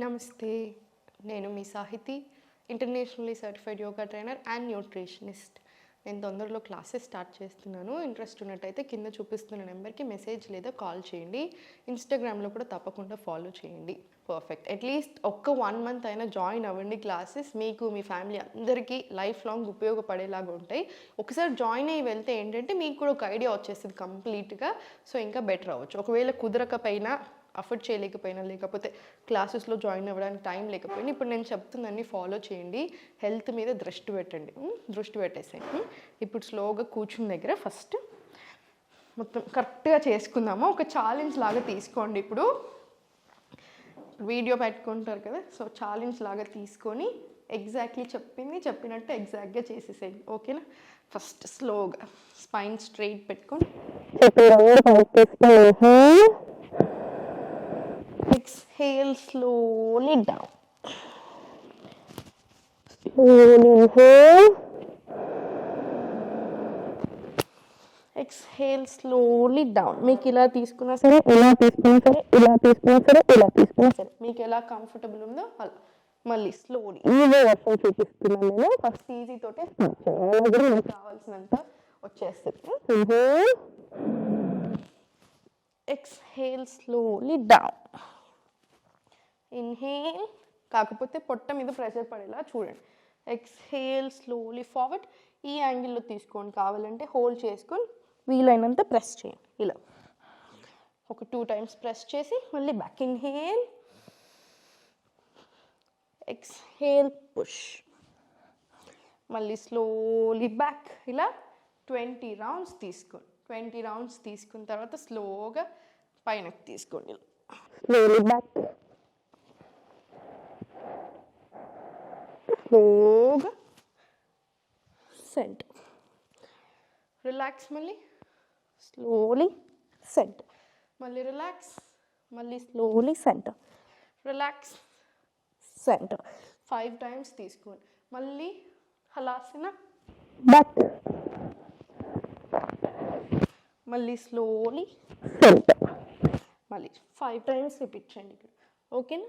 నమస్తే. నేను మీ Sahithi, internationally certified yoga trainer and nutritionist. నేను తొందరలో క్లాసెస్ స్టార్ట్ చేస్తున్నాను. ఇంట్రెస్ట్ ఉన్నట్టయితే కింద చూపిస్తున్న నెంబర్కి మెసేజ్ లేదా కాల్ చేయండి. ఇన్స్టాగ్రామ్లో కూడా తప్పకుండా ఫాలో చేయండి. పర్ఫెక్ట్. అట్లీస్ట్ ఒక్క 1 మంత్ అయినా జాయిన్ అవ్వండి. క్లాసెస్ మీకు మీ ఫ్యామిలీ అందరికీ లైఫ్ లాంగ్ ఉపయోగపడేలాగా ఉంటాయి. ఒకసారి జాయిన్ అయ్యి వెళ్తే ఏంటంటే మీకు కూడా ఒక ఐడియా వచ్చేస్తుంది కంప్లీట్గా. సో ఇంకా బెటర్ అవ్వచ్చు. ఒకవేళ కుదరకపోయినా, అఫోర్డ్ చేయలేకపోయినా, లేకపోతే క్లాసెస్లో జాయిన్ అవ్వడానికి టైం లేకపోయినా ఇప్పుడు నేను చెప్తుందన్నీ ఫాలో చేయండి. హెల్త్ మీద దృష్టి పెట్టండి. దృష్టి పెట్టేసేయండి. ఇప్పుడు స్లోగా కూర్చున్న దగ్గర ఫస్ట్ మొత్తం కరెక్ట్గా చేసుకుందాము. ఒక ఛాలెంజ్ లాగా తీసుకోండి. ఇప్పుడు వీడియో పెట్టుకుంటారు కదా, సో ఛాలెంజ్ లాగా తీసుకొని ఎగ్జాక్ట్లీ చెప్పినట్టు ఎగ్జాక్ట్గా చేసేసేయండి. ఓకేనా? ఫస్ట్ స్లోగా స్పైన్ స్ట్రైట్ పెట్టుకొని exhale slowly down. Slowly inhale. Exhale slowly down. మీకు ఇలా తీసుకున్నా సరే, ఇలా తీసుకున్నా సరే, ఇలా తీసుకున్నా సరే, ఇలా తీసుకున్నా సరే, మీకు ఎలా కంఫర్టబుల్ ఉందో అలా. మళ్ళీ స్లోలీ ఈజీ వర్షన్ చూపిస్తున్నాను నేను. ఫస్ట్ ఈజీ తోటే స్టార్ట్ చేయాలి. మనకు కావాల్సినంత వచ్చేస్తుంది. Inhale, exhale slowly down. Inhale, కాకపోతే పొట్ట మీద ప్రెషర్ పడేలా చూడండి. Exhale slowly forward. ఈ యాంగిల్లో తీసుకోండి. కావాలంటే హోల్డ్ చేసుకొని వీలైనంత ప్రెస్ చేయండి. ఇలా ఒక 2 times ప్రెస్ చేసి మళ్ళీ బ్యాక్. Inhale, exhale push. మళ్ళీ స్లోలీ బ్యాక్. ఇలా 20 rounds తీసుకోండి. 20 rounds తీసుకున్న తర్వాత స్లోగా పైనకి తీసుకోండి. స్లోలీ బ్యాక్, స్లోగా సెంటర్. రిలాక్స్. మళ్ళీ స్లోలీ సెంటర్. మళ్ళీ రిలాక్స్. మళ్ళీ slowly centre. Relax, centre. 5 times తీసుకోండి. మళ్ళీ హలాసన బ్యాక్. మళ్ళీ స్లోలీ సెంటర్. మళ్ళీ 5 times రిపీట్ చేయండి ఇక్కడ. ఓకేనా?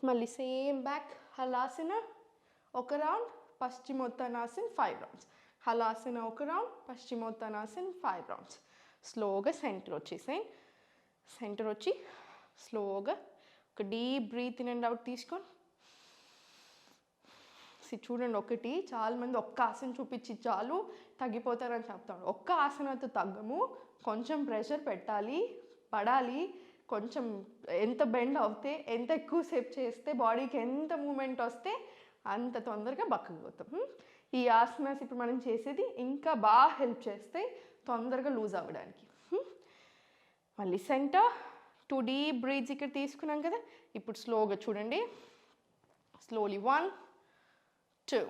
మళ్ళీ సేమ్ బ్యాక్. హలాసన ఒక రౌండ్, పశ్చిమోత్తానాసన్ 5 rounds. హలాసన ఒక రౌండ్, పశ్చిమోత్తానాసన్ 5 rounds. స్లోగా సెంటర్ వచ్చేసాయి. సెంటర్ వచ్చి స్లోగా ఒక deep breath in and out తీసుకోండి. చూడండి, ఒకటి చాలామంది ఒక్క ఆసన చూపించి చాలు తగ్గిపోతారని చెప్తాడు. ఒక్క ఆసనతో తగ్గము. కొంచెం ప్రెషర్ పెట్టాలి, పడాలి. కొంచెం ఎంత బెండ్ అవుతే, ఎంత ఎక్కువసేపు చేస్తే, బాడీకి ఎంత మూమెంట్ వస్తే అంత తొందరగా బక్కకపోతాం. ఈ ఆసనాస్ ఇప్పుడు మనం చేసేది ఇంకా బాగా హెల్ప్ చేస్తాయి తొందరగా లూజ్ అవ్వడానికి. మళ్ళీ సెంటర్. 2 deep breaths ఇక్కడ తీసుకున్నాం కదా. ఇప్పుడు స్లోగా చూడండి. స్లోలీ 1, 2,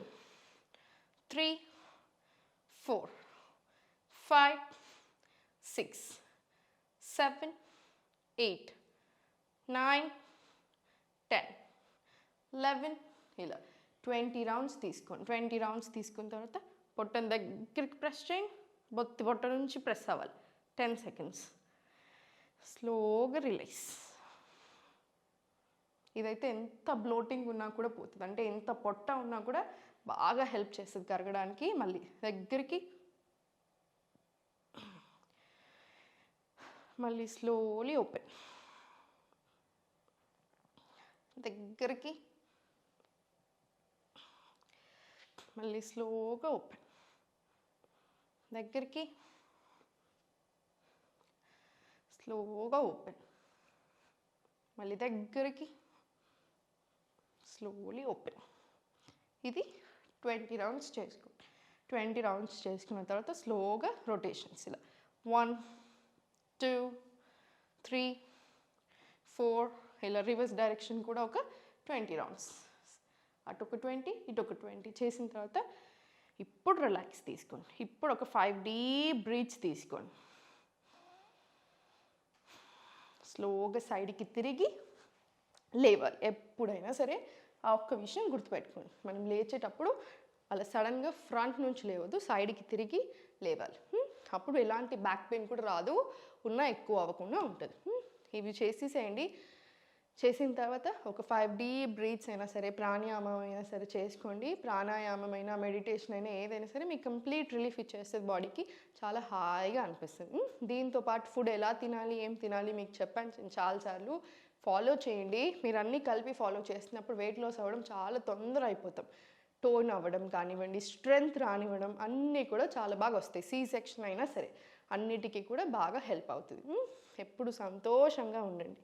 3, 4, 5, 6, 7, 8, 9, 10, 11, ఇలా 20 rounds తీసుకోండి. 20 rounds తీసుకున్న తర్వాత పొట్టను దగ్గరికి ప్రెస్ చేయండి. పొట్ట నుంచి ప్రెస్ అవ్వాలి. 10 seconds. స్లోగా రిలీజ్. ఇదైతే ఎంత బ్లోటింగ్ ఉన్నా కూడా పోతుంది. అంటే ఎంత పొట్ట ఉన్నా కూడా బాగా హెల్ప్ చేస్తుంది కరగడానికి. మళ్ళీ దగ్గరికి. మళ్ళీ స్లోలీ ఓపెన్. దగ్గరికి. మళ్ళీ స్లోగా ఓపెన్. దగ్గరికి. స్లోగా ఓపెన్. మళ్ళీ దగ్గరికి. Slowly open. ఇది 20 rounds చేసుకోండి. 20 rounds చేసుకున్న తర్వాత స్లోగా రొటేషన్స్ ఇలా 1, 2, 3, 4 ఇలా రివర్స్ డైరెక్షన్ కూడా ఒక 20 rounds. అటు ఒక 20, ఇటు ఒక 20 చేసిన తర్వాత ఇప్పుడు రిలాక్స్ తీసుకోండి. ఇప్పుడు ఒక 5 deep breaths తీసుకోండి. స్లోగా సైడ్కి తిరిగి లేవాలి. ఎప్పుడైనా సరే ఆ ఒక్క విషయం గుర్తుపెట్టుకోండి. మనం లేచేటప్పుడు అలా సడన్గా ఫ్రంట్ నుంచి లేవద్దు, సైడ్కి తిరిగి లేవాలి. అప్పుడు ఎలాంటి బ్యాక్ పెయిన్ కూడా రాదు, ఉన్నా ఎక్కువ అవ్వకుండా ఉంటుంది. ఇవి చేసేసేయండి. చేసిన తర్వాత ఒక 5 డీప్ బ్రీత్స్ అయినా సరే, ప్రాణాయామం అయినా సరే చేసుకోండి. ప్రాణాయామం అయినా, మెడిటేషన్ అయినా ఏదైనా సరే మీకు కంప్లీట్ రిలీఫ్ ఇచ్చేస్తుంది బాడీకి. చాలా హాయిగా అనిపిస్తుంది. దీంతో పాటు ఫుడ్ ఎలా తినాలి, ఏం తినాలి మీకు చెప్పాను చాలాసార్లు. ఫాలో చేయండి. మీరు అన్నీ కలిపి ఫాలో చేసినప్పుడు వెయిట్ లాస్ అవ్వడం చాలా తొందర అయిపోతాం. టోన్ అవ్వడం కానివ్వండి, స్ట్రెంగ్త్ రానివ్వడం అన్నీ కూడా చాలా బాగా వస్తాయి. సి సెక్షన్ అయినా సరే అన్నిటికీ కూడా బాగా హెల్ప్ అవుతుంది. ఎప్పుడు సంతోషంగా ఉండండి.